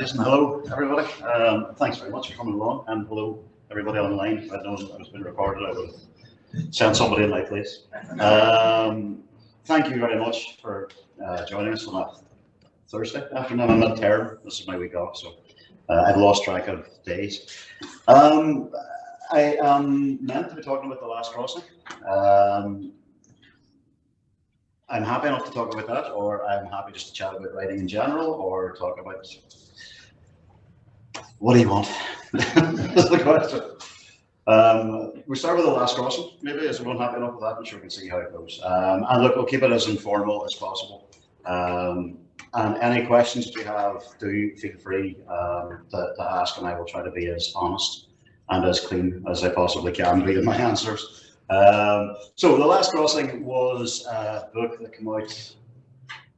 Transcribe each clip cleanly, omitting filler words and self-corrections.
Jason, hello everybody. Thanks very much for coming along, and hello everybody online. If I'd known it was being recorded, I would have sent somebody in my place. Thank you very much for joining us on a Thursday afternoon. I'm in term. This is my week off, so I've lost track of days. I am meant to be talking about The Last Crossing. I'm happy enough to talk about that, or I'm happy just to chat about writing in general, or talk about what do you want? That's the question. We start with The Last Crossing, maybe. Is everyone happy enough with that? I'm sure we can see how it goes. And look, we'll keep it as informal as possible. And any questions that you have, do feel free to ask, and I will try to be as honest and as clean as I possibly can be in my answers. So The Last Crossing was a book that came out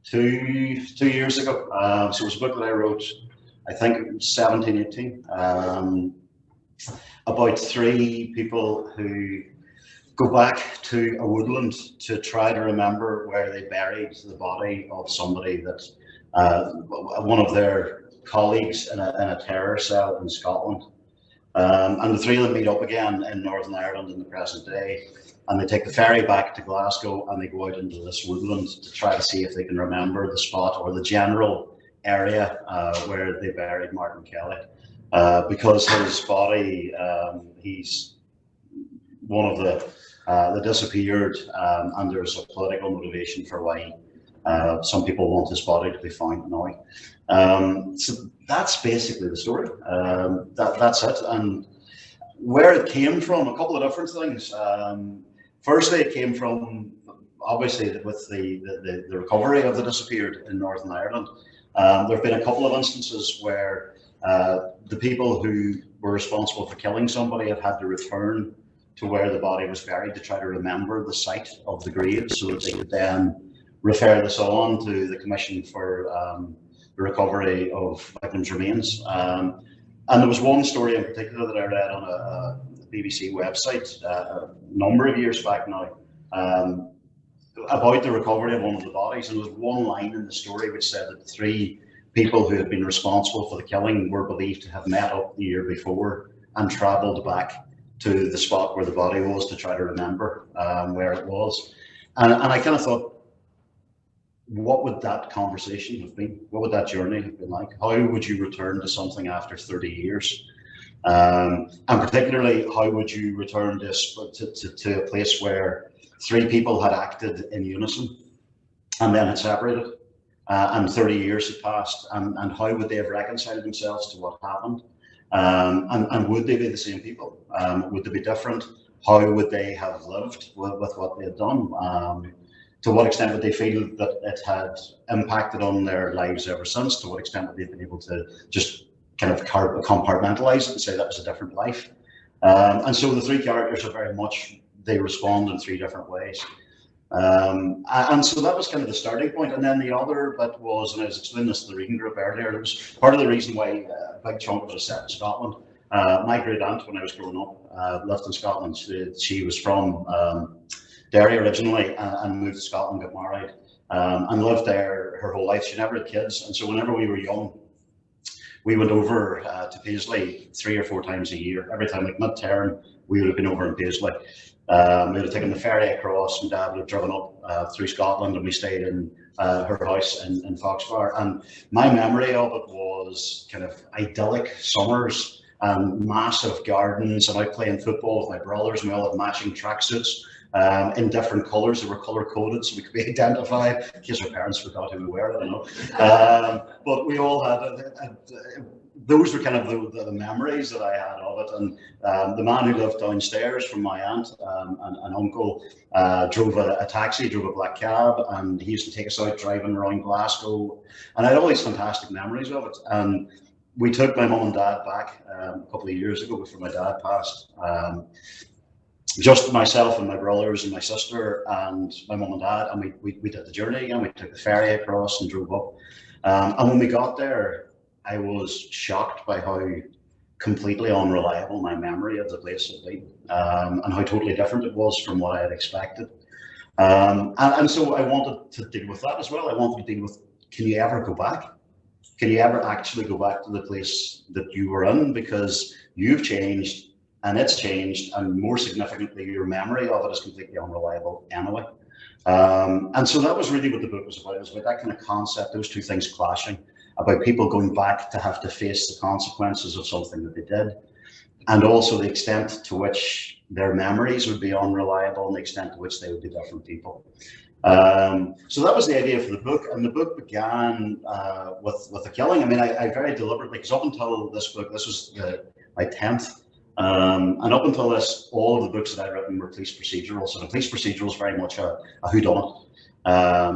two years ago. So it was a book that I wrote, I think 17, 18, about three people who go back to a woodland to try to remember where they buried the body of somebody that one of their colleagues in a terror cell in Scotland. And the three of them meet up again in Northern Ireland in the present day, and they take the ferry back to Glasgow, and they go out into this woodland to try to see if they can remember the spot or the general area where they buried Martin Kelly, because his body, he's one of the disappeared, and there's a political motivation for why some people want his body to be found now. So that's basically the story. That's it. And where it came from, a couple of different things. Firstly, it came from, obviously, with the recovery of the disappeared in Northern Ireland. There have been a couple of instances where the people who were responsible for killing somebody have had to return to where the body was buried to try to remember the site of the grave, so that they could then refer this on to the Commission for the Recovery of Victims' Remains. And there was one story in particular that I read on a BBC website a number of years back now, about the recovery of one of the bodies. And there was one line in the story which said that three people who had been responsible for the killing were believed to have met up the year before and travelled back to the spot where the body was to try to remember where it was. And I kind of thought, what would that conversation have been? What would that journey have been like? How would you return to something after 30 years? And particularly, how would you return to a place where three people had acted in unison and then had separated, and 30 years had passed, and how would they have reconciled themselves to what happened? And would they be the same people? Would they be different? How would they have lived with what they had done? To what extent would they feel that it had impacted on their lives ever since? To what extent would they have been able to just kind of compartmentalize it and say that was a different life? And so the three characters are very much, they respond in three different ways. And so that was kind of the starting point. And then the other bit was, and I was explaining this to the reading group earlier, it was part of the reason why a big chunk of it was set in Scotland. My great aunt, when I was growing up, lived in Scotland. She was from Derry originally, and moved to Scotland, got married, and lived there her whole life. She never had kids, and so whenever we were young, we went over to Paisley 3 or 4 times a year. Every time, like mid-term, we would have been over in Paisley. We would have taken the ferry across, and Dad would have driven up through Scotland, and we stayed in her house in Foxbar. And my memory of it was kind of idyllic summers and massive gardens, and out playing football with my brothers, and we all had matching tracksuits. In different colours. They were colour coded so we could be identified in case our parents forgot who we were, I don't know. But we all had, those were kind of the memories that I had of it. And the man who lived downstairs from my aunt and uncle drove a taxi, drove a black cab, and he used to take us out driving around Glasgow. And I had all these fantastic memories of it. And we took my mum and dad back a couple of years ago before my dad passed. Just myself and my brothers and my sister and my mum and dad, and we did the journey again. We took the ferry across and drove up. And when we got there, I was shocked by how completely unreliable my memory of the place had been, and how totally different it was from what I had expected. And so I wanted to deal with that as well. I wanted to deal with, can you ever go back? can you ever actually go back to the place that you were in? Because you've changed and it's changed, and more significantly, your memory of it is completely unreliable anyway. And so that was really what the book was about. It was about that kind of concept, those two things clashing, about people going back to have to face the consequences of something that they did, and also the extent to which their memories would be unreliable and the extent to which they would be different people. So that was the idea for the book, and the book began with a killing. I mean, I very deliberately, because up until this book, this was my 10th, and up until this, all of the books that I'd written were police procedurals. So the police procedural is very much a whodunit.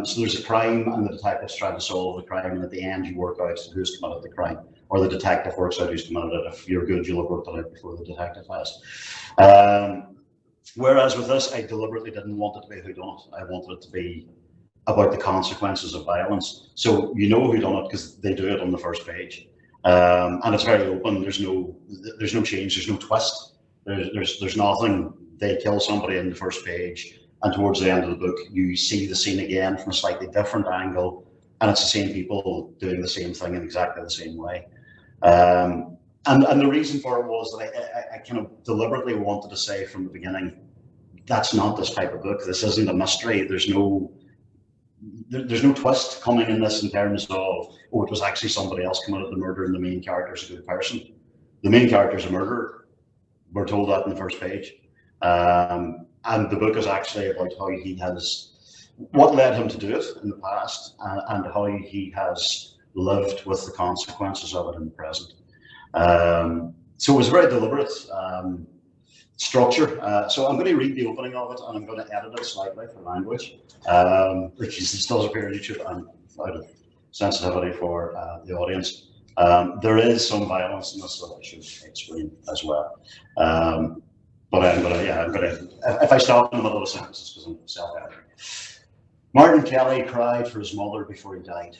So there's a crime, and the detective's trying to solve the crime, and at the end you work out who's committed the crime, or the detective works out who's committed it. If you're good, you'll have worked it out before the detective has. Whereas with this, I deliberately didn't want it to be a whodunit. I wanted it to be about the consequences of violence. So you know whodunit because they do it on the first page, and it's very open. There's no change. There's no twist. There's nothing. They kill somebody in the first page, and towards the end of the book, you see the scene again from a slightly different angle, and it's the same people doing the same thing in exactly the same way. And the reason for it was that I kind of deliberately wanted to say from the beginning, that's not this type of book. This isn't a mystery. There's no twist coming in this in terms of, oh, it was actually somebody else committed the murder and the main character's a good person. The main character's a murderer. We're told that in the first page. And the book is actually about how he has, what led him to do it in the past, and how he has lived with the consequences of it in the present. So it was a very deliberate structure. So I'm going to read the opening of it, and I'm going to edit it slightly for language, because this does appear on YouTube, and out of sensitivity for the audience. There is some violence in this that I should explain as well. But I'm gonna, if I stop in the middle of a sentence, it's because I'm self-editing. Martin Kelly cried for his mother before he died.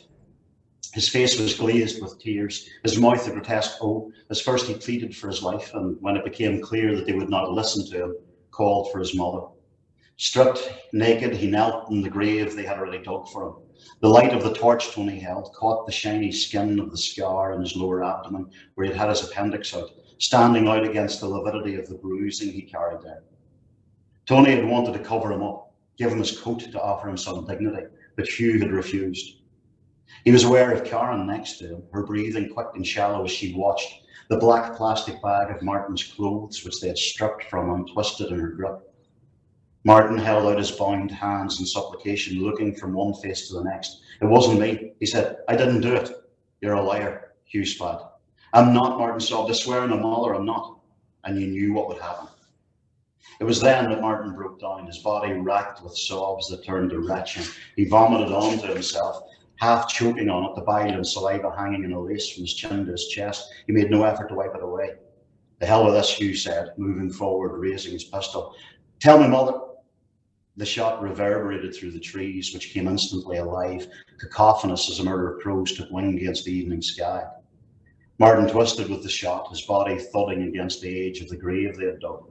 His face was glazed with tears, his mouth a grotesque O, as first he pleaded for his life, and when it became clear that they would not listen to him, called for his mother. Stripped naked, he knelt in the grave they had already dug for him. The light of the torch Tony held caught the shiny skin of the scar in his lower abdomen, where he had his appendix out, standing out against the lividity of the bruising he carried there. Tony had wanted to cover him up, give him his coat to offer him some dignity, but Hugh had refused. He was aware of Karen next to him, her breathing quick and shallow as she watched, the black plastic bag of Martin's clothes which they had stripped from him twisted in her grip. Martin held out his bound hands in supplication, looking from one face to the next. It wasn't me, he said. I didn't do it. You're a liar, Hugh spat. I'm not, Martin sobbed. I swear on my mother, I'm not. And you knew what would happen. It was then that Martin broke down, his body racked with sobs that turned to retching. He vomited onto himself, half choking on it, the bile and saliva hanging in a lace from his chin to his chest. He made no effort to wipe it away. The hell with this, Hugh said, moving forward, raising his pistol. Tell me, mother. The shot reverberated through the trees, which came instantly alive, cacophonous as a murder of crows took wing against the evening sky. Martin twisted with the shot, his body thudding against the edge of the grave they had dug.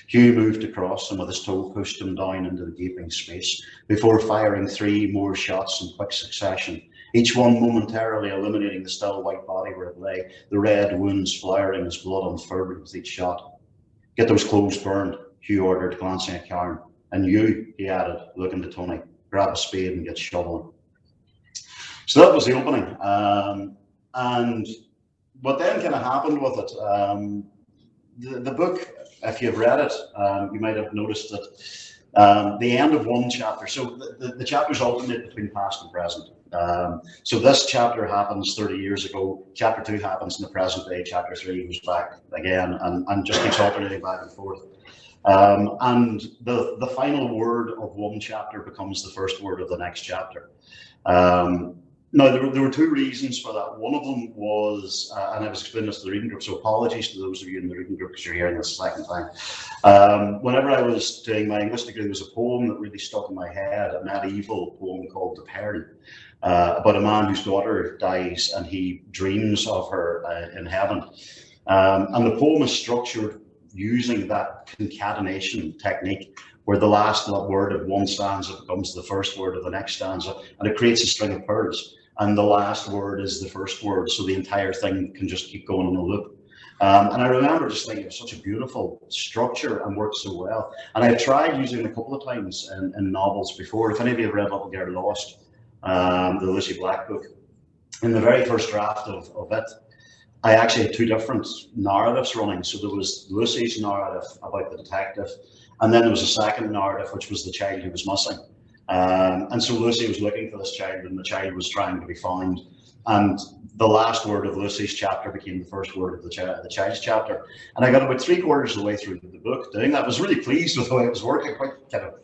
Hugh moved across and with his toe pushed him down into the gaping space before firing 3 more shots in quick succession, each one momentarily illuminating the still white body where it lay, the red wounds flaring as blood unfurled with each shot. Get those clothes burned, Hugh ordered, glancing at Karen. And you, he added, looking to Tony, grab a spade and get shoveling. So that was the opening. And what then kind of happened with it, the book, if you've read it, you might have noticed that the end of one chapter, so the chapters alternate between past and present. So this chapter happens 30 years ago, chapter 2 happens in the present day, chapter 3 goes back again, and just keeps alternating back and forth. And the final word of one chapter becomes the first word of the next chapter. Now, there were 2 reasons for that. One of them was, and I was explaining this to the reading group, so apologies to those of you in the reading group because you're hearing this the second time. Whenever I was doing my English degree, there was a poem that really stuck in my head, a medieval poem called The Peril, about a man whose daughter dies and he dreams of her in heaven. And the poem is structured using that concatenation technique where the last word of one stanza becomes the first word of the next stanza, and it creates a string of pearls. and the last word is the first word, so the entire thing can just keep going in a loop. And I remember just thinking it was such a beautiful structure and worked so well. And I've tried using it a couple of times in novels before. If any of you have read Little Girl Lost, the Lucy Black book, in the very first draft of it, I actually had two different narratives running. So there was Lucy's narrative about the detective, and then there was a second narrative, which was the child who was missing. And so Lucy was looking for this child, and the child was trying to be found. And the last word of Lucy's chapter became the first word of the child's chapter. And I got about 3/4 of the way through the book doing that. I was really pleased with the way it was working. Quite kind of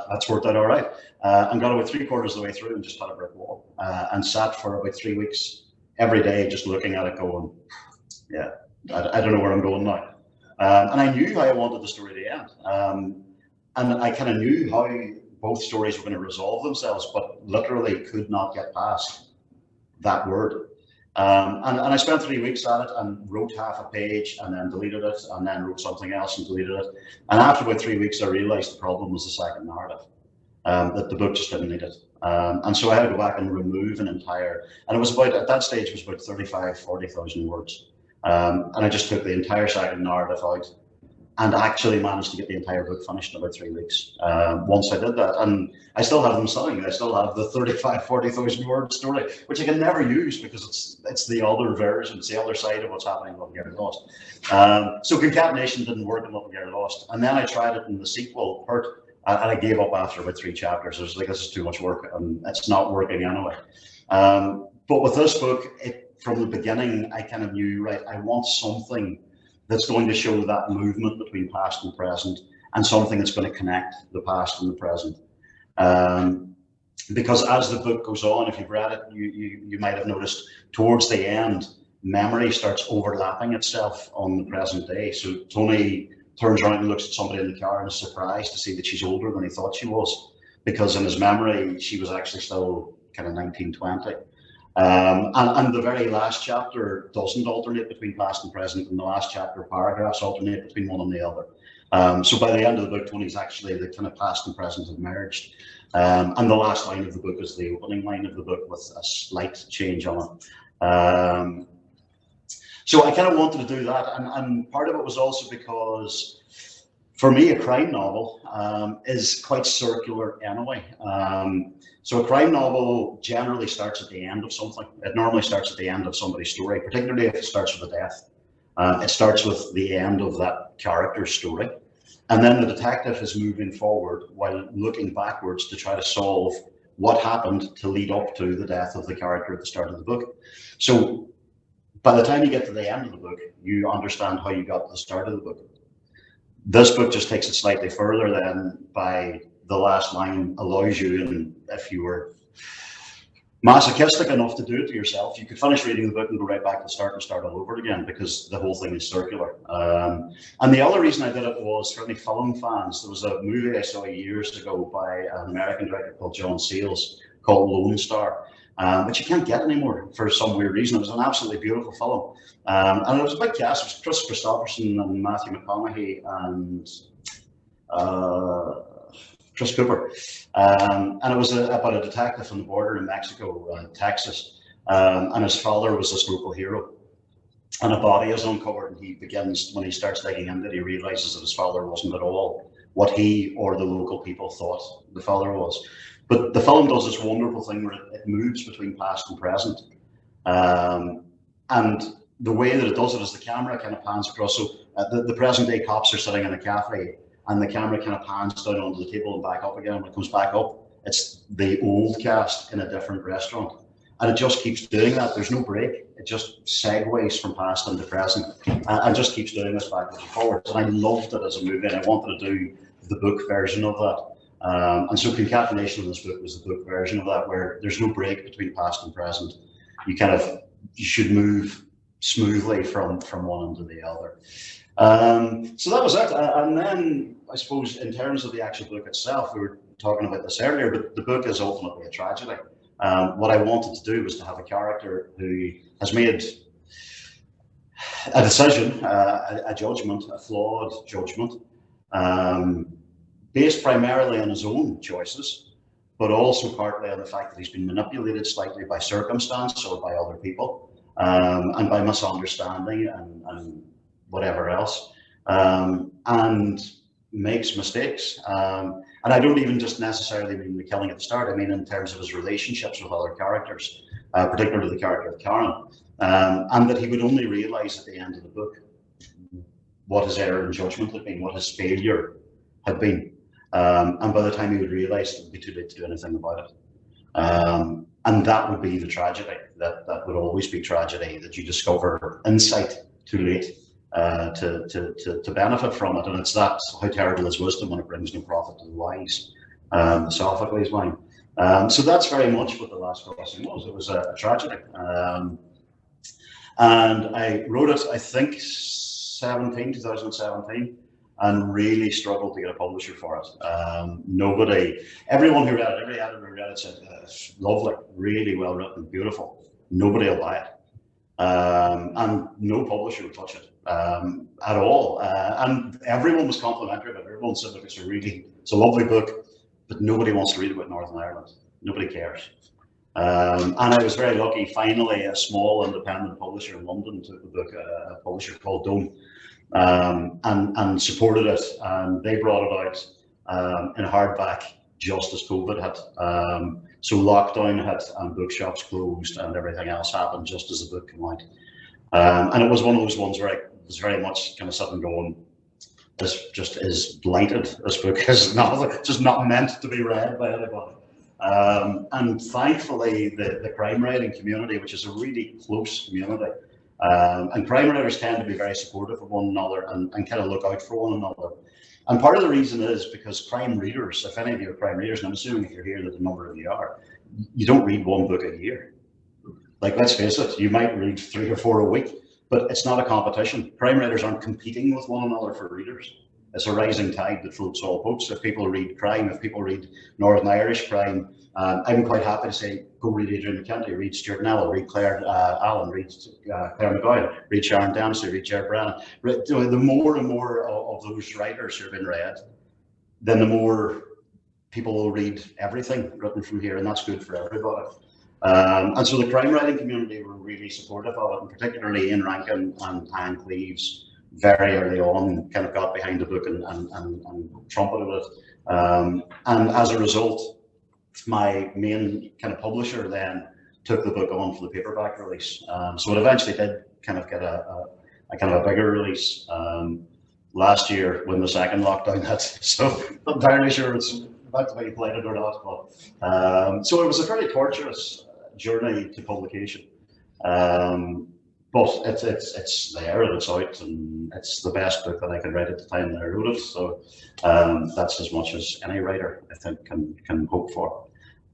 that's worked out all right. And got about 3/4 of the way through and just had a brick wall. And sat for about 3 weeks every day, just looking at it, going, yeah, I don't know where I'm going now. And I knew how I wanted the story to end. And I kind of knew how both stories were going to resolve themselves, but literally could not get past that word. And I spent 3 weeks at it and wrote half a page and then deleted it and then wrote something else and deleted it. And after about 3 weeks, I realized the problem was the second narrative, that the book just didn't need it. And so I had to go back and remove an entire, and it was about, at that stage, it was about 40,000 words. And I just took the entire second narrative out and actually managed to get the entire book finished in about 3 weeks once I did that. And I still have them sitting. I still have the 40,000 word story, which I can never use because it's the other version, it's the other side of what's happening in Little Girl Lost. So concatenation didn't work in Little Girl Lost. And then I tried it in the sequel, Hurt, and I gave up after about 3 chapters. I was like, this is too much work, and it's not working anyway. But with this book, from the beginning, I kind of knew, right, I want something that's going to show that movement between past and present, and something that's going to connect the past and the present. Because as the book goes on, if you've read it, you might have noticed towards the end, memory starts overlapping itself on the present day. So Tony turns around and looks at somebody in the car and is surprised to see that she's older than he thought she was, because in his memory, she was actually still kind of 19, 20. And the very last chapter doesn't alternate between past and present, and the last chapter paragraphs alternate between one and the other. So by the end of the book, Tony's actually, the kind of past and present have merged. And the last line of the book is the opening line of the book with a slight change on it. So I kind of wanted to do that, and part of it was also because, for me, a crime novel is quite circular anyway. So a crime novel generally starts at the end of something. It normally starts at the end of somebody's story, particularly if it starts with a death. It starts with the end of that character's story. And then the detective is moving forward while looking backwards to try to solve what happened to lead up to the death of the character at the start of the book. So by the time you get to the end of the book, you understand how you got to the start of the book. This book just takes it slightly further then by the last line allows you, and if you were masochistic enough to do it to yourself, you could finish reading the book and go right back to the start and start all over again, because the whole thing is circular. And the other reason I did it was for any film fans. There was a movie I saw years ago by an American director called John Sayles called Lone Star, which you can't get anymore for some weird reason. It was an absolutely beautiful film. And it was a big cast. It was Chris Christopherson and Matthew McConaughey and Chris Cooper. And it was about a detective on the border in Mexico, Texas. And his father was this local hero. And a body is uncovered, and he begins, when he starts digging into it, he realizes that his father wasn't at all what he or the local people thought the father was. But the film does this wonderful thing where it moves between past and present. And the way that it does it is the camera kind of pans across. So the present day cops are sitting in a cafe, and the camera kind of pans down onto the table and back up again. When it comes back up, it's the old cast in a different restaurant. And it just keeps doing that. There's no break. It just segues from past into present and just keeps doing this backwards and forwards. And I loved it as a movie, and I wanted to do the book version of that. And so Concatenation in this book was the book version of that, where there's no break between past and present. You should move smoothly from one into the other. So that was it. And then I suppose in terms of the actual book itself, we were talking about this earlier, but the book is ultimately a tragedy. What I wanted to do was to have a character who has made a decision, a judgment, a flawed judgment, based primarily on his own choices, but also partly on the fact that he's been manipulated slightly by circumstance or by other people, and by misunderstanding and whatever else, and makes mistakes. And I don't even just necessarily mean the killing at the start. I mean in terms of his relationships with other characters, particularly the character of Karen, and that he would only realise at the end of the book what his error in judgment had been, what his failure had been. And by the time he would realise, it would be too late to do anything about it. And that would be the tragedy. That would always be tragedy, that you discover insight too late to benefit from it. And it's that, how terrible is wisdom when it brings no profit to the wise, Sophocles' line. So that's very much what The Last Crossing was. It was a tragedy. And I wrote it, I think, 2017, and really struggled to get a publisher for it. Everyone who read it, every editor who read it said, it's lovely, really well written, beautiful. Nobody will buy it. And no publisher would touch it at all. And everyone was complimentary about it. Everyone said, look, it's a lovely book, but nobody wants to read about Northern Ireland. Nobody cares. And I was very lucky. Finally, a small independent publisher in London took the book, a publisher called Dome, and supported it. And they brought it out in hardback just as COVID hit. So lockdown hit and bookshops closed and everything else happened just as the book came out. And it was one of those ones where I was very much kind of sitting going, this just is blighted. This book is just not meant to be read by anybody. And thankfully, the crime writing community, which is a really close community, and crime writers tend to be very supportive of one another and kind of look out for one another. And part of the reason is because crime readers, if any of you are crime readers, and I'm assuming if you're here that a number of you are, you don't read one book a year. Like, let's face it, you might read 3 or 4 a week, but it's not a competition. Crime writers aren't competing with one another for readers. It's a rising tide that floats all boats. If people read crime, if people read Northern Irish crime, I'm quite happy to say, go read Adrian McKenty, read Stuart Nell, read Claire Allen, read Claire McGoyle, read Sharon Dempsey, read Jared Brennan. The more and more of those writers who have been read, then the more people will read everything written from here, and that's good for everybody. And so the crime writing community were really supportive of it, and particularly Ian Rankin and Anne Cleves very early on kind of got behind the book and trumpeted it. And as a result, my main kind of publisher then took the book on for the paperback release. So it eventually did kind of get a kind of a bigger release last year when the second lockdown hit. So I'm entirely sure it's about to be blighted or not. But, so it was a fairly torturous journey to publication. But it's there and it's out, and it's the best book that I could write at the time that I wrote it. So that's as much as any writer, I think, can hope for.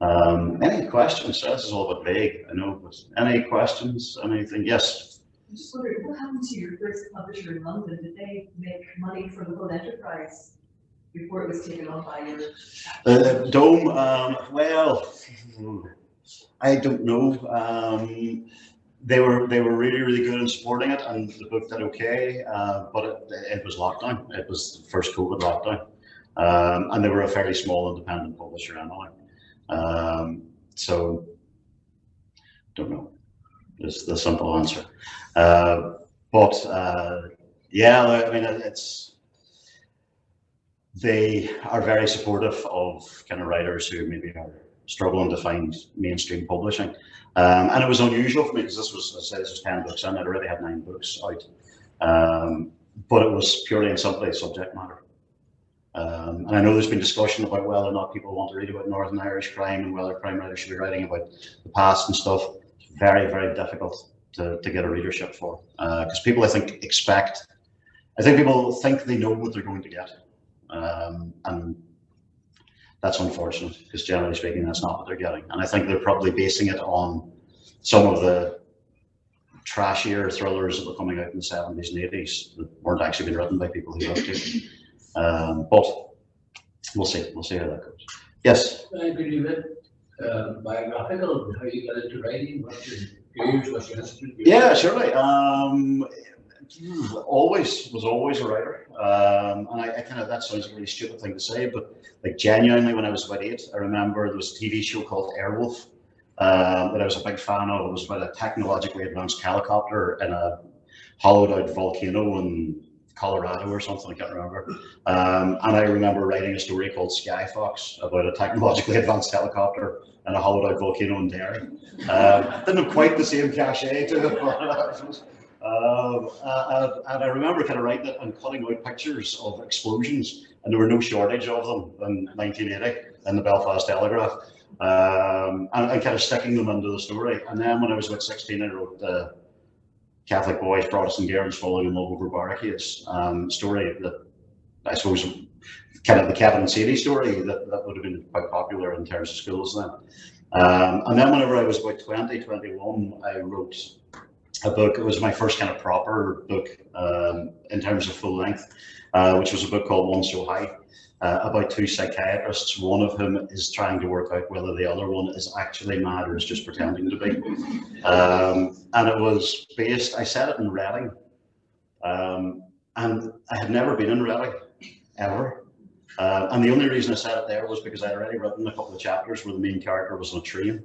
Any questions? This is all a bit vague, I know, but any questions? Anything? Yes. I'm just wondering, what happened to your first publisher in London? Did they make money for the whole enterprise before it was taken on by your? Dome. Well, I don't know. They were really good in supporting it, and the book did okay, but it was lockdown. It was the first COVID lockdown, and they were a fairly small independent publisher anyway. So don't know is the simple answer. But yeah, I mean, they are very supportive of kind of writers who maybe are struggling to find mainstream publishing. And it was unusual for me because this was 10 books in. I'd already had 9 books out, but it was purely and simply subject matter. And I know there's been discussion about whether or not people want to read about Northern Irish crime and whether crime writers should be writing about the past and stuff. It's very, very difficult to get a readership for, because people, I think, people think they know what they're going to get, and that's unfortunate, because generally speaking, that's not what they're getting. And I think they're probably basing it on some of the trashier thrillers that were coming out in the 70s and 80s that weren't actually being written by people who loved it. But we'll see how that goes. Yes? Could you read biographical, how you got into writing, what's your history? Yeah, surely. was always a writer, and I kind of, that sounds like a really stupid thing to say, but like genuinely, when I was about 8, I remember there was a TV show called Airwolf that I was a big fan of. It was about a technologically advanced helicopter in a hollowed out volcano in Colorado or something, I can't remember. And I remember writing a story called Sky Fox about a technologically advanced helicopter and a hollowed out volcano in Derry. Didn't have quite the same cachet to it, but and I remember kind of writing it and cutting out pictures of explosions, and there were no shortage of them in 1980 in the Belfast Telegraph, and kind of sticking them into the story. And then when I was about 16, I wrote Catholic boys, Protestant girls falling in love over barricades story that I suppose kind of the Kevin and Sadie story that would have been quite popular in terms of schools then. And then whenever I was about 20, 21, I wrote a book. It was my first kind of proper book in terms of full length, which was a book called One So High, about 2 psychiatrists, one of whom is trying to work out whether the other one is actually mad or is just pretending to be. And it was based, I said it in Reading, and I had never been in Reading, ever. And the only reason I said it there was because I had already written a couple of chapters where the main character was on a train.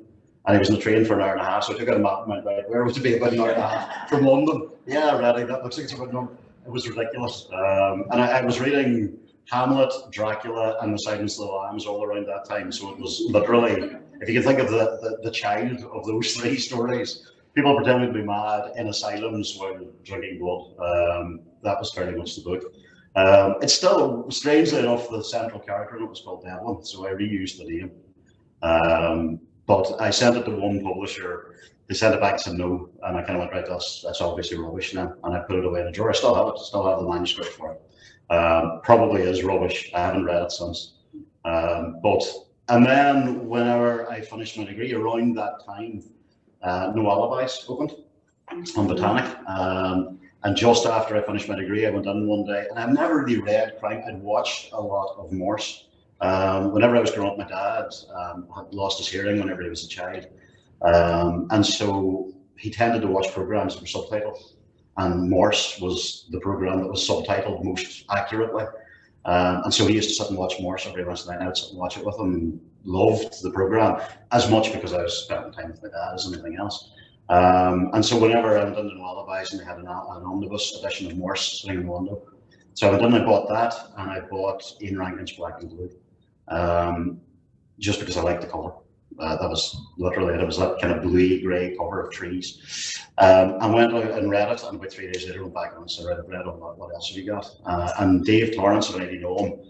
And he was on the train for an hour and a half, so I took out a map and went, right, where would it be about an hour and a half from London? Yeah, Reading, that looks like it's about number. It was ridiculous. And I was reading Hamlet, Dracula, and The Silence of the Lambs all around that time. So it was literally, if you can think of the child of those 3 stories, people pretending to be mad in asylums while drinking blood. That was fairly much the book. It's still, strangely enough, the central character in it was called Devlin, so I reused the name. But I sent it to one publisher. They sent it back and said no, and I kind of went, right, that's obviously rubbish now, and I put it away in a drawer. I still have it, still have the manuscript for it. Probably is rubbish. I haven't read it since. And then whenever I finished my degree, around that time, No Alibis opened on Botanic. And just after I finished my degree, I went in one day, and I've never really read crime. I'd watched a lot of Morse. Whenever I was growing up, my dad had lost his hearing whenever he was a child. And so he tended to watch programs that were subtitled. And Morse was the program that was subtitled most accurately. And so he used to sit and watch Morse every once in a while. I would sit and watch it with him, and loved the program as much because I was spending time with my dad as anything else. And so whenever I went into No Alibis, and they had an omnibus edition of Morse sitting in the window. So I went in and I bought that, and I bought Ian Rankin's Black and Blue, just because I liked the colour. That was literally it. It was that kind of bluey grey cover of trees. I went out and read it, and about 3 days later went back on and said, right, I've read on what else have you got? And Dave Torrance, if any of you know him,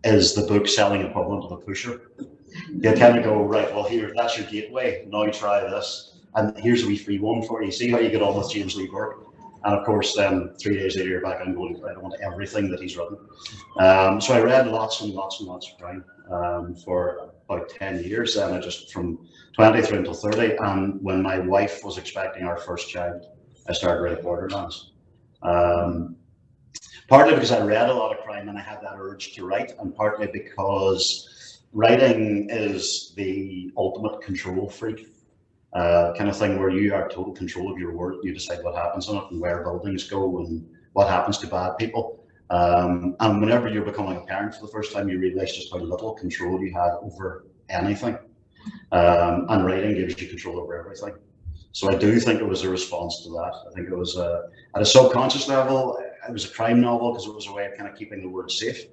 is the book selling equivalent of a pusher. You kind of go, right, well here, that's your gateway, now try this. And here's a wee free one for you. See how you get on with James Lee Burke. And of course, then 3 days later, you're back and going, I want everything that he's written. So I read lots and lots and lots of crime for about 10 years. Then I just from 20 through until 30. And when my wife was expecting our first child, I started writing Borderlands. Partly because I read a lot of crime and I had that urge to write, and partly because writing is the ultimate control freak. Kind of thing where you are total control of your world. You decide what happens on it and where buildings go and what happens to bad people. And whenever you're becoming a parent for the first time, you realize just how little control you have over anything. And writing gives you control over everything. So I do think it was a response to that. I think it was at a subconscious level, it was a crime novel because it was a way of kind of keeping the word safe.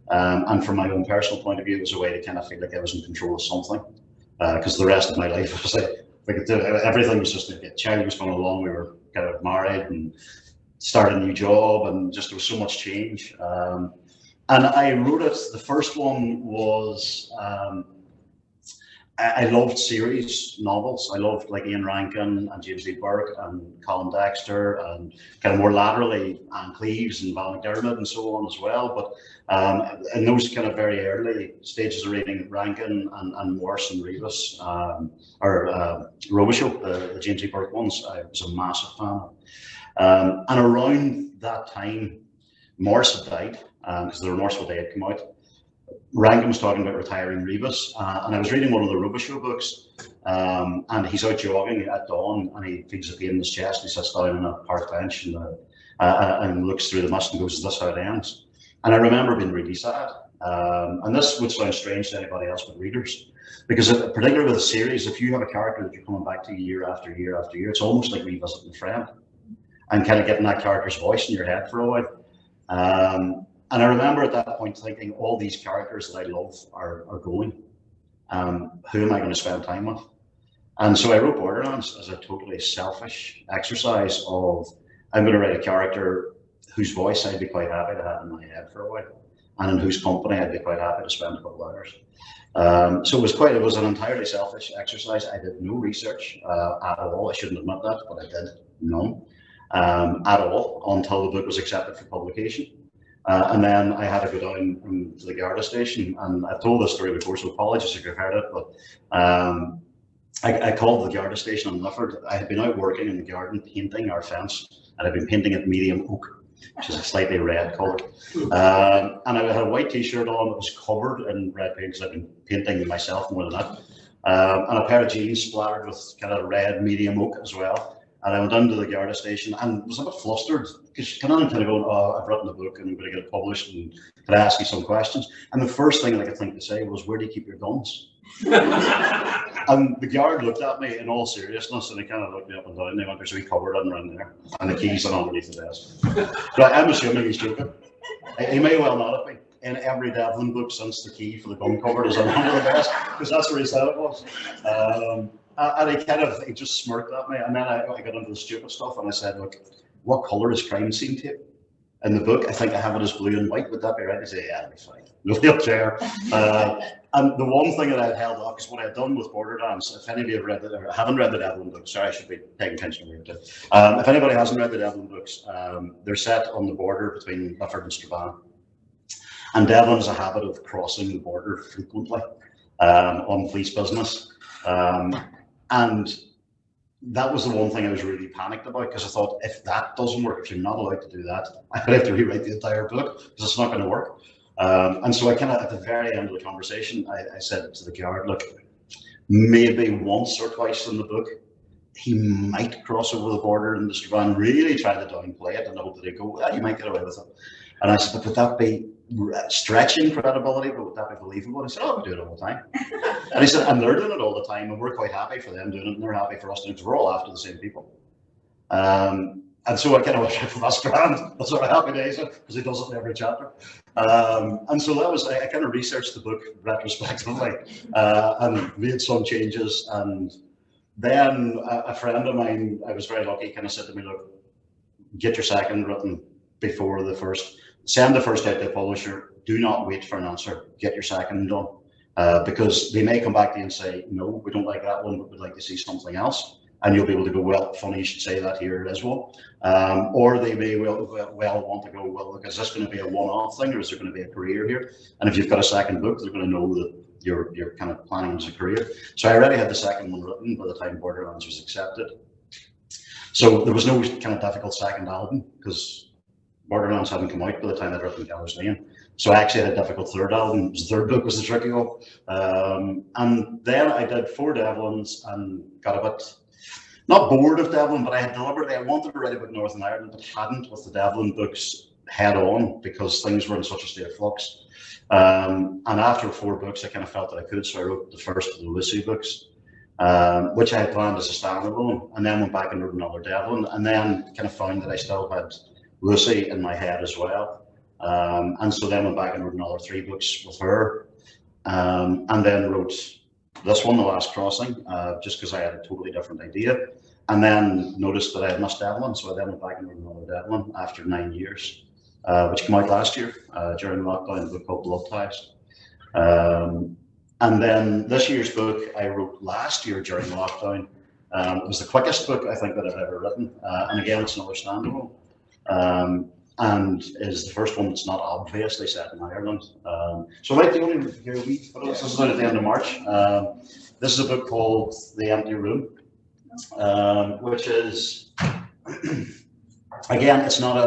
And from my own personal point of view, it was a way to kind of feel like I was in control of something. Because the rest of my life was like everything was just a child was coming along. We were kind of married and started a new job, and just there was so much change. And I wrote it. The first one was I loved series novels. I loved like Ian Rankin and James Lee Burke and Colin Dexter, and kind of more laterally Anne Cleeves and Val McDermid and so on as well. But in those kind of very early stages of reading Rankin and Morse and Rebus, or Robichaud, the James Lee Burke ones, I was a massive fan of. And around that time, Morse had died, because The Remorseful Day had come out. Rankin was talking about retiring Rebus, and I was reading one of the Robichaud books, and he's out jogging at dawn, and he feels a pain in his chest. He sits down on a park bench in and looks through the mist and goes, "Is this how it ends?" And I remember being really sad. And this would sound strange to anybody else but readers, because particularly with a series, if you have a character that you're coming back to year after year after year, it's almost like revisiting a friend and kind of getting that character's voice in your head for a while. And I remember at that point thinking, all these characters that I love are going. Who am I going to spend time with? And so I wrote Borderlands as a totally selfish exercise of, I'm going to write a character whose voice I'd be quite happy to have in my head for a while, and in whose company I'd be quite happy to spend a couple of hours. So it was an entirely selfish exercise. I did no research at all. I shouldn't admit that, but I did none at all until the book was accepted for publication. And then I had to go down to the Garda station, and I've told this story before, so apologies if you've heard it, but I called the Garda station in Lifford. I had been out working in the garden painting our fence, and I'd been painting it medium oak, which is a slightly red colour. And I had a white t-shirt on that was covered in red paint because I've been painting myself more than that. And a pair of jeans splattered with kind of red medium oak as well. And I went down to the Garda station and was a bit flustered because you come in and kind of going, "Oh, I've written a book and I'm going to get it published, and can I ask you some questions?" And the first thing that I could think to say was, "Where do you keep your guns?" And the guard looked at me in all seriousness, and he kind of looked me up and down. They went, "There's a wee cupboard in around there, and the keys are underneath the desk." But I'm assuming he's joking. He may well not have been. In every Devlin book since, the key for the gun cupboard is under the desk, because that's where he said it was. And he just smirked at me, and then I got into the stupid stuff, and I said, "Look, what colour is crime scene tape in the book? I think I have it as blue and white. Would that be right?" He said, "Yeah, that'd be fine. Nobody will care." And the one thing that I had held up is what I had done with Borderlands. If any of you have read it or haven't read the Devlin books, sorry, I should be paying attention to it. If anybody hasn't read the Devlin books, they're set on the border between Lifford and Strabane. And Devlin has a habit of crossing the border frequently on police business. And that was the one thing I was really panicked about, because I thought, if that doesn't work, if you're not allowed to do that, I could have to rewrite the entire book, because it's not going to work. And so I kind of, at the very end of the conversation, I said to the guard, "Look, maybe once or twice in the book, he might cross over the border in the Strabane," really trying to downplay it in the hope that he'd go, "Well, you might get away with it." And I said, "But would that be stretching credibility, but would that be believable?" And he said, "Oh, we do it all the time." And he said, "And they're doing it all the time, and we're quite happy for them doing it, and they're happy for us doing it, because we're all after the same people." And so I kind of went, "Well, that's grand. That's sort of happy days," because he does it in every chapter. And so that was, I kind of researched the book retrospectively and made some changes. And then a friend of mine, I was very lucky, kind of said to me, "Look, get your second written before the first. Send the first out to the publisher. Do not wait for an answer. Get your second done. Because they may come back to you and say, 'No, we don't like that one, but we'd like to see something else.' And you'll be able to go, 'Well, funny you should say that, here it is one.' Or they may well want to go, 'Well, look, is this going to be a one-off thing, or is there going to be a career here?' And if you've got a second book, they're going to know that you're kind of planning as a career." So I already had the second one written by the time Borderlands was accepted. So there was no kind of difficult second album, because Borderlands hadn't come out by the time I'd written Geller's Lane. So I actually had a difficult third album. The third book was the tricky one. And then I did 4 Devlins and got a bit, not bored of Devlin, but I wanted to write about Northern Ireland, but hadn't with the Devlin books head on, because things were in such a state of flux. And after 4 books, I kind of felt that I could, so I wrote the first of the Lucy books, which I had planned as a standalone, and then went back and wrote another Devlin, and then kind of found that I still had Lucy in my head as well. And so then went back and wrote another 3 books with her, and then wrote this one, The Last Crossing, just because I had a totally different idea, and then noticed that I had missed Devlin, so I then went back and wrote another Devlin after 9 years, which came out last year during lockdown, a book called Blood Ties. And then this year's book I wrote last year during lockdown. It was the quickest book I think that I've ever written, and again, it's another standalone. And is the first one that's not obviously set in Ireland. So I might be only here a week, but this is out at the end of March. This is a book called The Empty Room, which is, again, it's not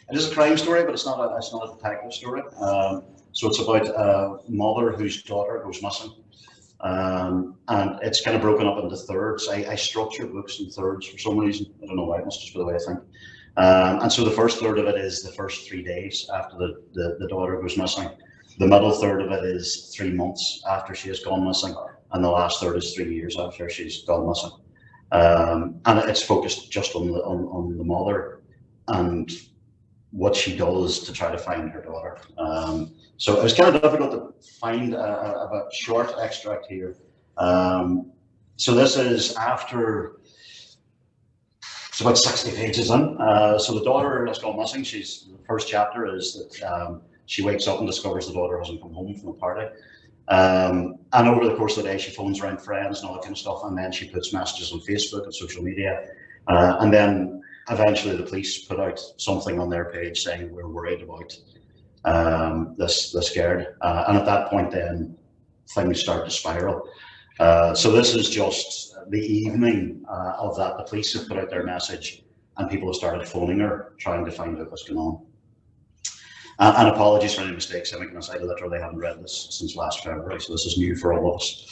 it is a crime story, but it's not a detective story. So it's about a mother whose daughter goes missing. And it's kind of broken up into thirds. I structure books in thirds for some reason. I don't know why, it must just be the way I think. And so the first third of it is the first 3 days after the daughter goes missing. The middle third of it is 3 months after she has gone missing, and the last third is 3 years after she's gone missing. And it's focused just on the mother and what she does to try to find her daughter. So it was kind of difficult to find a short extract here. So this is after, it's about 60 pages in. So the daughter has gone missing. The first chapter is that she wakes up and discovers the daughter hasn't come home from a party. And over the course of the day, she phones around friends and all that kind of stuff, and then she puts messages on Facebook and social media. And then eventually the police put out something on their page saying we're worried about this girl. And at that point then things start to spiral. So this is just the evening of that. The police have put out their message and people have started phoning her, trying to find out what's going on. And apologies for any mistakes I make on the side. I literally haven't read this since last February, so this is new for all of us.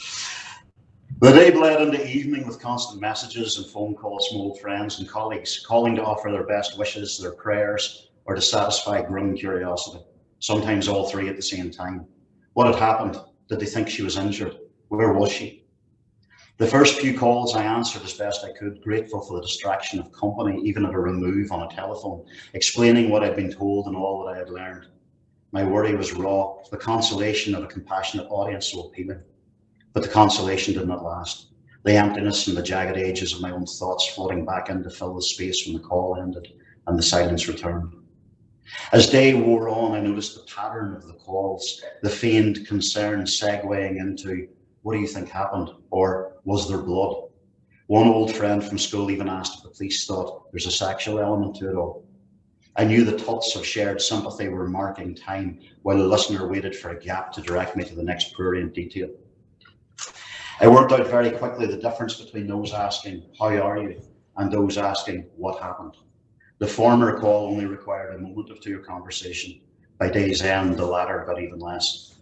The day bled into evening with constant messages and phone calls from old friends and colleagues, calling to offer their best wishes, their prayers, or to satisfy grim curiosity. Sometimes all three at the same time. What had happened? Did they think she was injured? Where was she? The first few calls I answered as best I could, grateful for the distraction of company, even at a remove on a telephone, explaining what I'd been told and all that I had learned. My worry was raw, the consolation of a compassionate audience so appealing. But the consolation did not last. The emptiness and the jagged edges of my own thoughts floating back in to fill the space when the call ended and the silence returned. As day wore on, I noticed the pattern of the calls, the feigned concern segueing into, what do you think happened? Or was there blood? One old friend from school even asked if the police thought there's a sexual element to it all. I knew the tuts of shared sympathy were marking time while the listener waited for a gap to direct me to the next prurient detail. I worked out very quickly the difference between those asking, how are you? And those asking, what happened? The former call only required a moment or two of conversation. By day's end, the latter got even less.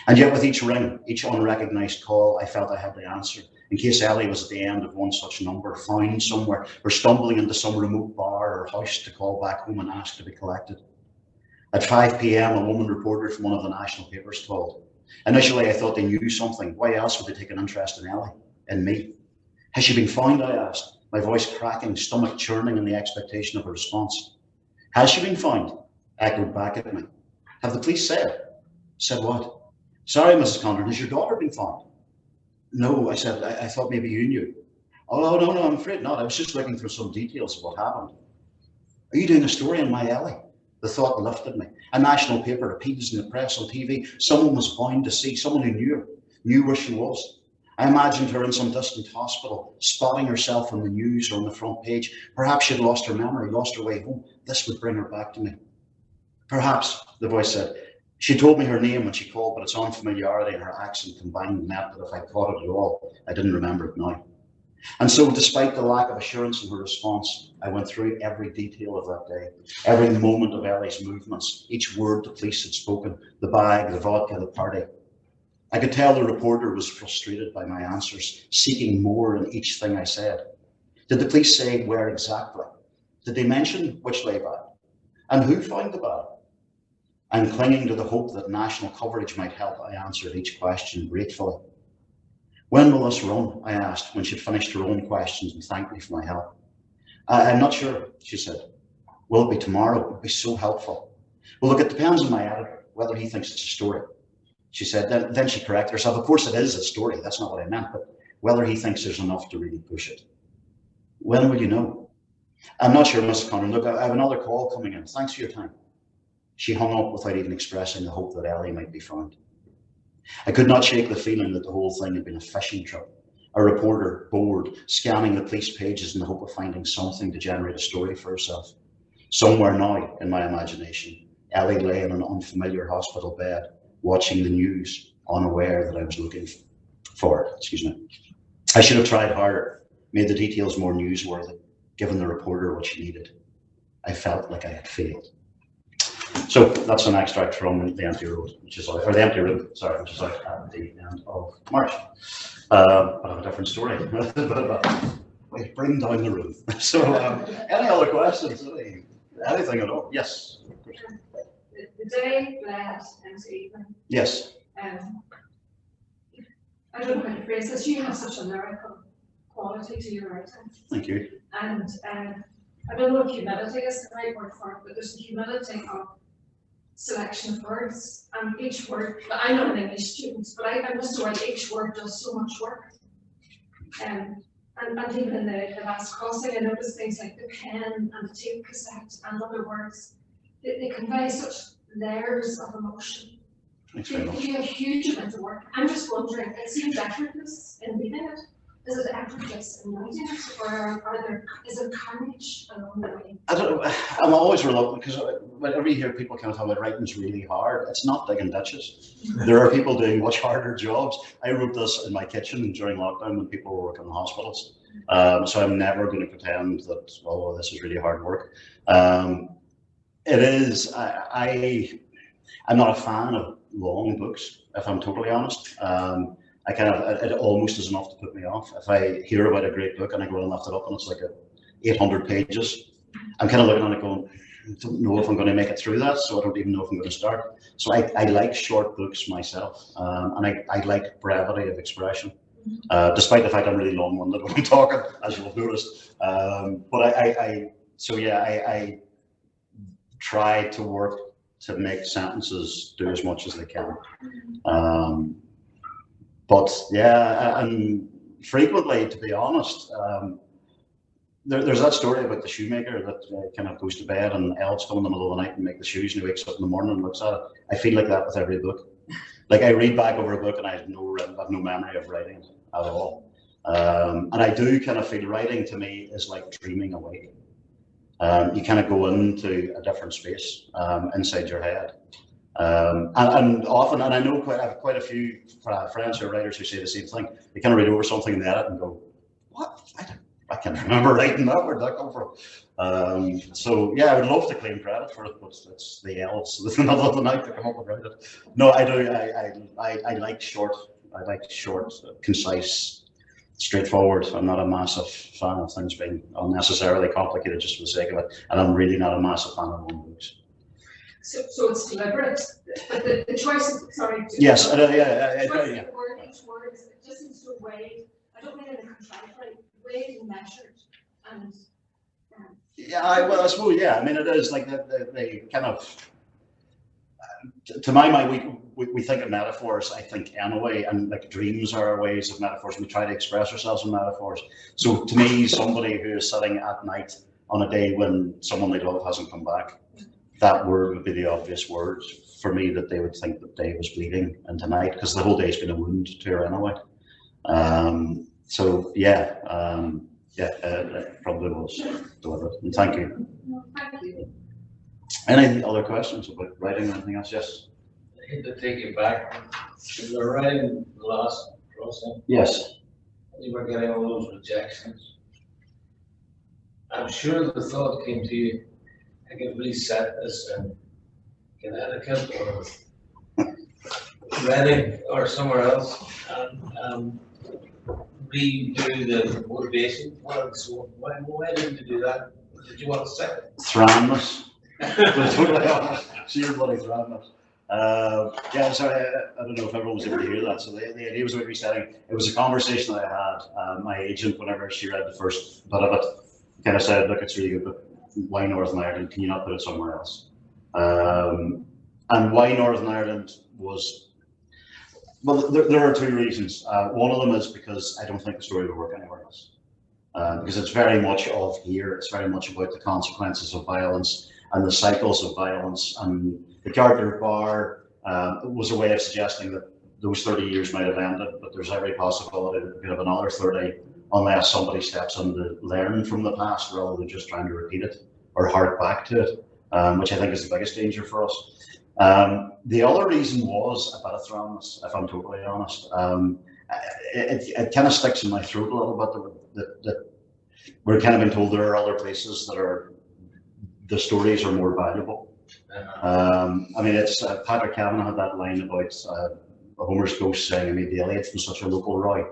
And yet with each ring, each unrecognised call, I felt I had the answer. In case Ellie was at the end of one such number, found somewhere, or stumbling into some remote bar or house to call back home and ask to be collected. At 5 p.m, a woman reporter from one of the national papers called. Initially, I thought they knew something. Why else would they take an interest in Ellie? In me? Has she been found, I asked, my voice cracking, stomach churning in the expectation of a response. Has she been found? Echoed back at me. Have the police said? Said what? Sorry, Mrs. Condren, has your daughter been found? No, I said, I thought maybe you knew. Oh, no, I'm afraid not. I was just looking for some details of what happened. Are you doing a story on my Ellie? The thought lifted me. A national paper, appeals in the press, on TV. Someone was bound to see, someone who knew her, knew where she was. I imagined her in some distant hospital, spotting herself on the news or on the front page. Perhaps she'd lost her memory, lost her way home. This would bring her back to me. Perhaps, the voice said. She told me her name when she called, but its unfamiliarity and her accent combined meant that if I caught it at all, I didn't remember it now. And so, despite the lack of assurance in her response, I went through every detail of that day, every moment of Ellie's movements, each word the police had spoken, the bag, the vodka, the party. I could tell the reporter was frustrated by my answers, seeking more in each thing I said. Did the police say where exactly? Did they mention which lay bag? And who found the bag? And clinging to the hope that national coverage might help, I answered each question gratefully. When will this run? I asked when she'd finished her own questions and thanked me for my help. I'm not sure, she said. Will it be tomorrow? It would be so helpful. Well, look, it depends on my editor, whether he thinks it's a story. She said, then she corrected herself. Of course it is a story, that's not what I meant, but whether he thinks there's enough to really push it. When will you know? I'm not sure, Mrs. Condren. Look, I have another call coming in. Thanks for your time. She hung up without even expressing the hope that Ellie might be found. I could not shake the feeling that the whole thing had been a fishing trip. A reporter, bored, scanning the police pages in the hope of finding something to generate a story for herself. Somewhere now, in my imagination, Ellie lay in an unfamiliar hospital bed, watching the news, unaware that I was looking for it. Excuse me. I should have tried harder, made the details more newsworthy, given the reporter what she needed. I felt like I had failed. So that's an extract from The Empty Road, which is out, or The Empty Room, sorry, which is out at the end of March. But I have a different story. A bit of Wait, bring down the room. So, any other questions? Anything at all? Yes. The day bled into evening. Yes. I don't know how to phrase this. You have such a lyrical quality to your writing. Thank you. And I don't know if humility is the right word for it, but there's a humility of selection of words. And each word, I'm not an English student, but I must write each word does so much work. And even in the last crossing, I noticed things like the pen and the tape cassette and other words. They convey such layers of emotion. Thanks very much. You do a huge amount of work. I'm just wondering, it seems effortless in reading it. Is it effortless in writing it, or is it carnage along the way? I don't know. I'm always reluctant because whenever you hear people kind of talk about writing's really hard, it's not digging ditches. There are people doing much harder jobs. I wrote this in my kitchen during lockdown when people were working in hospitals. So I'm never going to pretend that, oh, this is really hard work. It is. I'm not a fan of long books, if I'm totally honest. It almost is enough to put me off. If I hear about a great book and I go and lift it up and it's like 800 pages, I'm kind of looking at it going, I don't know if I'm going to make it through that, so I don't even know if I'm going to start. So I like short books myself, and I like brevity of expression, despite the fact I'm really long-winded when I'm talking, as you'll have noticed. But I try to work to make sentences do as much as they can. But yeah, and frequently, to be honest, there's that story about the shoemaker that kind of goes to bed and elves come in the middle of the night and make the shoes, and he wakes up in the morning and looks at it. I feel like that with every book. Like I read back over a book and I have no memory of writing it at all. And I do kind of feel writing to me is like dreaming awake. You kind of go into a different space inside your head. And often, and I know I have quite a few friends who are writers who say the same thing. They kind of read over something in the edit and go, what? I can't remember writing that. Where'd that come from? So yeah, I would love to claim credit for it, but it's the elves in the middle of the night that come up and write it. No, I do. I like short, concise, straightforward. I'm not a massive fan of things being unnecessarily complicated just for the sake of it, and I'm really not a massive fan of long books. So it's deliberate, but the choice of, sorry. Yes, the yeah. word, each word is just seems so weighed. I don't mean in a contrite way, weighed and measured, and. Yeah, I suppose, yeah. I mean, it is like they kind of, to my mind, we think of metaphors, I think, anyway, and like dreams are our ways of metaphors. We try to express ourselves in metaphors. So to me, somebody who is sitting at night on a day when someone they love hasn't come back, that word would be the obvious word for me, that they would think that Dave was bleeding into night, because the whole day's been a wound to her anyway. So yeah, it probably was deliberate. And thank you. Thank you. Any other questions about writing or anything else? Yes. I hate to take you back. You were writing the last crossing. Yes. You were getting all those rejections. I'm sure the thought came to you, I could reset this in Connecticut or Reading or somewhere else and redo the motivation. So why didn't you do that? Did you want to say it? Thranness. Totally honest. Sheer bloody thranness. Yeah, sorry, I don't know if everyone was able to hear that. So the idea was about resetting. It was a conversation that I had. My agent, whenever she read the first bit of it, kind of said, look, it's really good, but why Northern Ireland? Can you not put it somewhere else? And why Northern Ireland was, well, there are two reasons. One of them is because I don't think the story would work anywhere else. Because it's very much of here. It's very much about the consequences of violence and the cycles of violence. And the character of Bar was a way of suggesting that those 30 years might have ended, but there's every possibility that we could have another 30 unless somebody steps in to learn from the past rather than just trying to repeat it or hark back to it, which I think is the biggest danger for us. The other reason was a bit of thrownness, if I'm totally honest. It kind of sticks in my throat a little bit that we're kind of been told there are other places that are, the stories are more valuable. I mean, it's Patrick Kavanagh had that line about Homer's ghost saying, I made the Elliot from such a local Roy.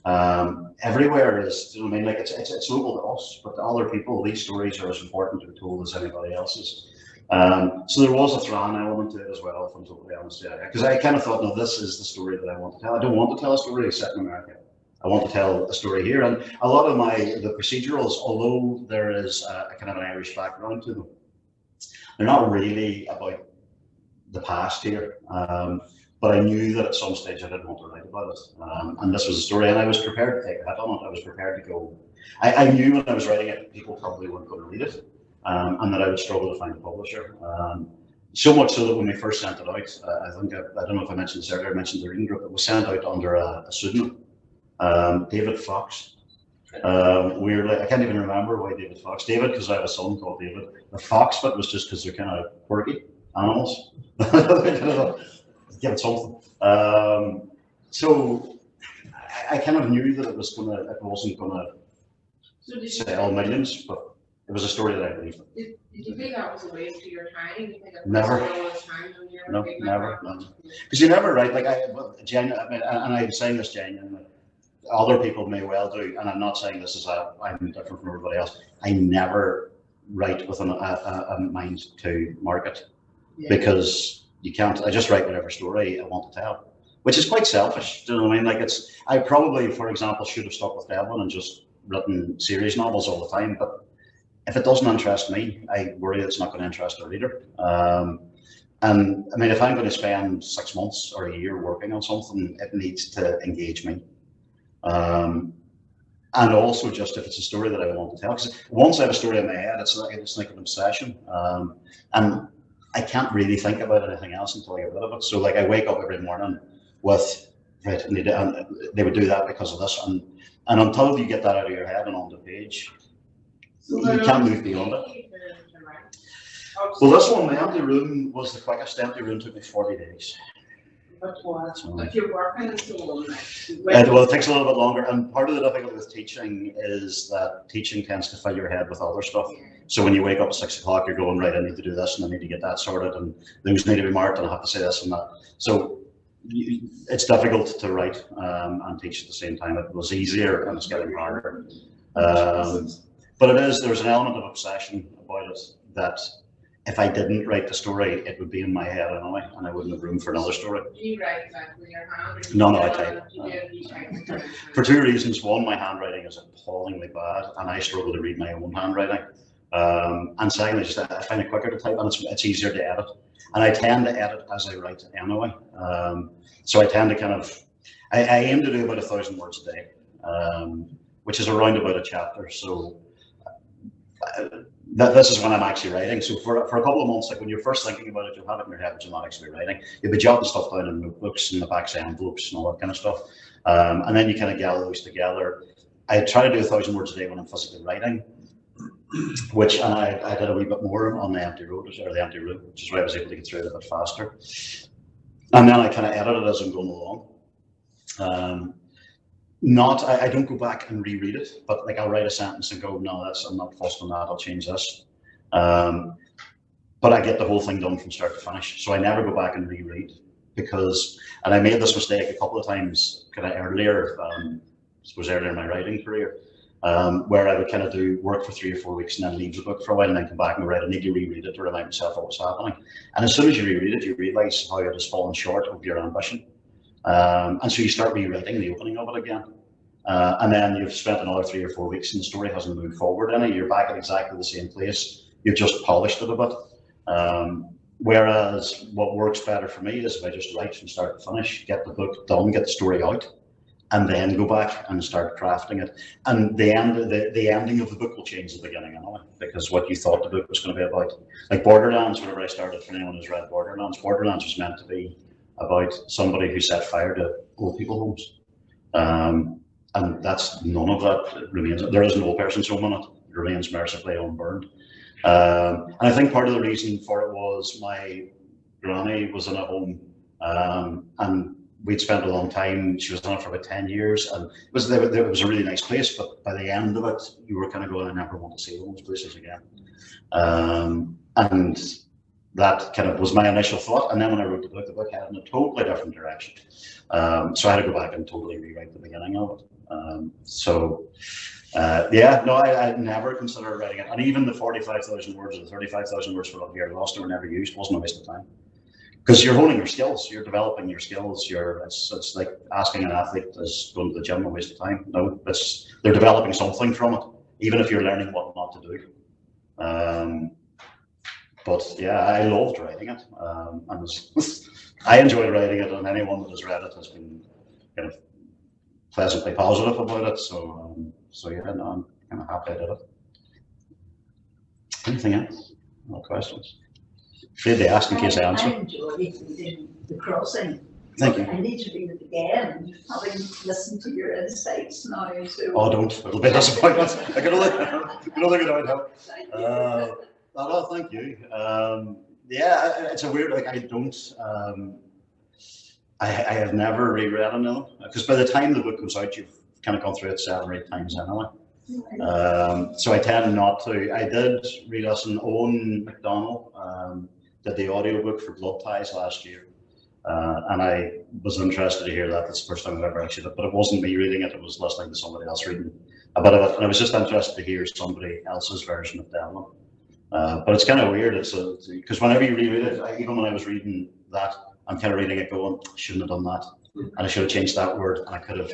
everywhere is, you know what I mean, like it's local to us, but to other people, these stories are as important to be told as anybody else's. So there was a Thran element to it as well, if I'm totally honest, yeah. Because I kind of thought, no, this is the story that I want to tell. I don't want to tell a story set in America. I want to tell a story here, and a lot of the procedurals, although there is a kind of an Irish background to them, they're not really about the past here. But I knew that at some stage I didn't want to write about it, and this was a story, and I was prepared to take a hit on it. I was prepared to go. I knew when I was writing it, people probably weren't going to read it, and that I would struggle to find a publisher. So much so that when we first sent it out, I think I don't know if I mentioned this earlier. I mentioned the reading group. It was sent out under a pseudonym. David Fox. Weirdly, I can't even remember why David Fox. David, because I have a son called David. The Fox bit was just because they're kind of quirky animals. Give it something. So I kind of knew that it wasn't gonna sell millions, but it was a story that I believed in. Did you think that was a waste of your time? Did you think it Never. was time when you were No, reading never. that? Because you never write, like and I'm saying this genuinely. Other people may well do, and I'm not saying this is I'm different from everybody else. I never write with a mind to market, because you can't. I just write whatever story I want to tell, which is quite selfish. Do you know what I mean? Like I probably, for example, should have stuck with Devlin and just written series novels all the time, but if it doesn't interest me, I worry it's not going to interest the reader. And I mean, if I'm going to spend 6 months or a year working on something, it needs to engage me. And also, just if it's a story that I want to tell, because once I have a story in my head, it's like an obsession, and I can't really think about anything else until I get rid of it. So, like, I wake up every morning with, right, and they would do that because of this, and until you get that out of your head and on the page, you can't move beyond it. Well, this one, my empty room was the quickest. Empty room took me 40 days. If you're working in school, Well, it takes a little bit longer, and part of the difficulty with teaching is that teaching tends to fill your head with other stuff. So when you wake up at 6 o'clock, you're going, right, I need to do this, and I need to get that sorted, and those need to be marked, and I have to say this and that. So it's difficult to write and teach at the same time. It was easier, and it's getting harder. But there's an element of obsession about it that if I didn't write the story, it would be in my head anyway, and I wouldn't have room for another story. do you write exactly your hand? No, I type. You type. For two reasons. One, my handwriting is appallingly bad, and I struggle to read my own handwriting. And secondly, just I find it quicker to type, and it's easier to edit. And I tend to edit as I write anyway. So I tend to kind of, I aim to do about 1,000 words a day, which is around about a chapter. So this is when I'm actually writing. So for a couple of months, like when you're first thinking about it, you'll have it in your head, but you're not actually writing. You'll be jotting stuff down in notebooks and the backs of envelopes and all that kind of stuff. And then you kind of gather those together. I try to do 1,000 words a day when I'm physically writing, which, and I did a wee bit more on the empty road, or the empty room, which is why I was able to get through it a bit faster. And then I kind of edit it as I'm going along. I don't go back and reread it, but like I'll write a sentence and go, no, I'm not fussed on that, I'll change this. But I get the whole thing done from start to finish. So I never go back and reread because, and I made this mistake a couple of times kind of earlier, I suppose earlier in my writing career, where I would kind of do work for 3 or 4 weeks and then leave the book for a while and then come back and go, right, I need to reread it to remind myself what was happening. And as soon as you reread it, you realise how it has fallen short of your ambition. And so you start rewriting the opening of it again. And then you've spent another 3 or 4 weeks and the story hasn't moved forward any. You're back at exactly the same place. You've just polished it a bit. Whereas what works better for me is if I just write from start to finish, get the book done, get the story out, and then go back and start crafting it. And the ending of the book will change the beginning anyway, because what you thought the book was going to be about. Like Borderlands, whenever I started, for anyone who's read Borderlands was meant to be about somebody who set fire to old people homes. And that's, none of that remains. There is an old person's home in it. It remains mercifully unburned. And I think part of the reason for it was my granny was in a home, and we'd spent a long time. She was in it for about 10 years, and it was a really nice place. But by the end of it, you were kind of going, I never want to see those places again. And that kind of was my initial thought. And then when I wrote the book headed in a totally different direction. So I had to go back and totally rewrite the beginning of it. Yeah, no, I never considered writing it. And even the 45,000 words or the 35,000 words for Here Lost were never used. Wasn't a waste of time. Because you're honing your skills, you're developing your skills. It's like asking an athlete is going to the gym a waste of time. No, they're developing something from it, even if you're learning what not to do. But yeah, I loved writing it. I enjoyed writing it, and anyone that has read it has been kind of pleasantly positive about it. So yeah, no, I'm kind of happy I did it. Anything else? No questions? Afraid to ask in case I answer. I enjoyed reading The Crossing. Thank you. I need to read it again, having listened to your insights now. So. Oh, don't. It'll be disappointment. I can only get out help. Thank you. Yeah, it's a weird, like, I don't, I have never reread another, because by the time the book comes out, you've kind of gone through it 7 or 8 times anyway. So I tend not to. I did read us, and Owen McDonald did the audiobook for Blood Ties last year. And I was interested to hear that. That's the first time I've ever actually did it, but it wasn't me reading it, it was listening to somebody else reading a bit of it. And I was just interested to hear somebody else's version of Devlin. But it's kind of weird, because whenever you reread it, even when I was reading that, I'm kind of reading it going, I shouldn't have done that. And I should have changed that word, and I could have,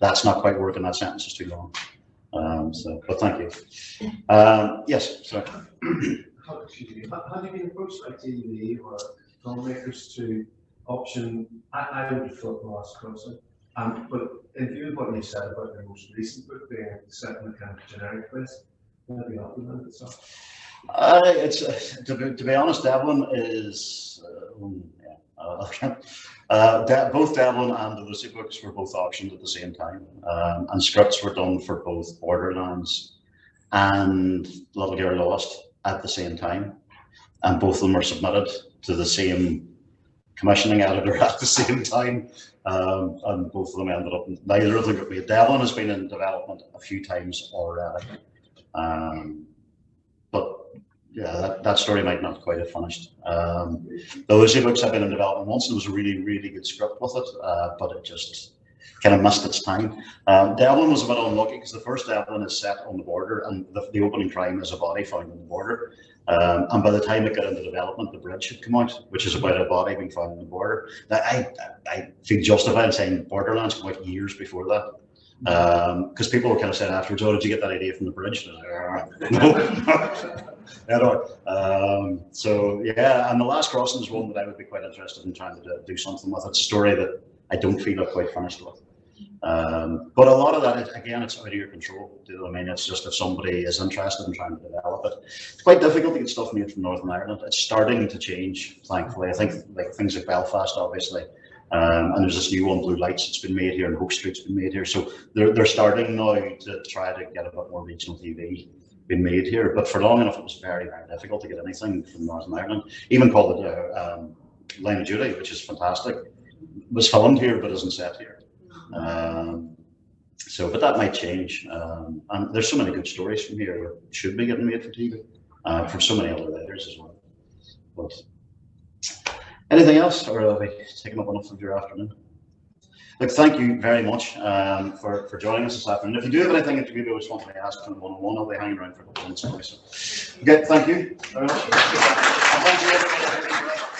that's not quite working, that sentence is too long. But thank you. Yes, sorry. Have you been approached by TV or filmmakers to option? I would have thought the last Crossing, but in view of what you said about the most recent book being set in a kind of generic place, maybe not the limit itself. To be honest, Devlin is both Devlin and the Lucy books were both optioned at the same time, and scripts were done for both Borderlands and Little Girl Lost at the same time, and both of them were submitted to the same commissioning editor at the same time, and both of them ended up. Neither of them got made. Devlin has been in development a few times already, but yeah, that story might not quite have finished. The Lucy books have been in development once, and there was a really, really good script with it, but it just kind of missed its time. Devlin was a bit unlucky because the first Devlin is set on the border, and the opening crime is a body found on the border. And by the time it got into development, the bridge had come out, which is about a body being found on the border. Now, I feel justified in saying Borderlands came out years before that. Because people were kind of saying afterwards, "Oh, did you get that idea from the bridge?" No. So yeah, and The Last Crossing is one that I would be quite interested in trying to do something with. It's a story that I don't feel I've quite finished with. But a lot of that, again, it's out of your control. Do you know what I mean? It's just if somebody is interested in trying to develop it. It's quite difficult to get stuff made from Northern Ireland. It's starting to change, thankfully. I think like things like Belfast, obviously. And there's this new one, Blue Lights, that's been made here, and Hope Street's been made here. So they're starting now to try to get a bit more regional TV being made here. But for long enough, it was very, very difficult to get anything from Northern Ireland. Even called it Line of Duty, which is fantastic. It was filmed here, but isn't set here. But that might change. And there's so many good stories from here that should be getting made for TV, from so many other writers as well. But anything else, or are we taking up enough of your afternoon? Look, thank you very much for joining us this afternoon. If you do have anything that you maybe always want to ask on one-on-one, I'll be hanging around for a couple of minutes anyway. So, okay, thank you very much. And thank you everybody.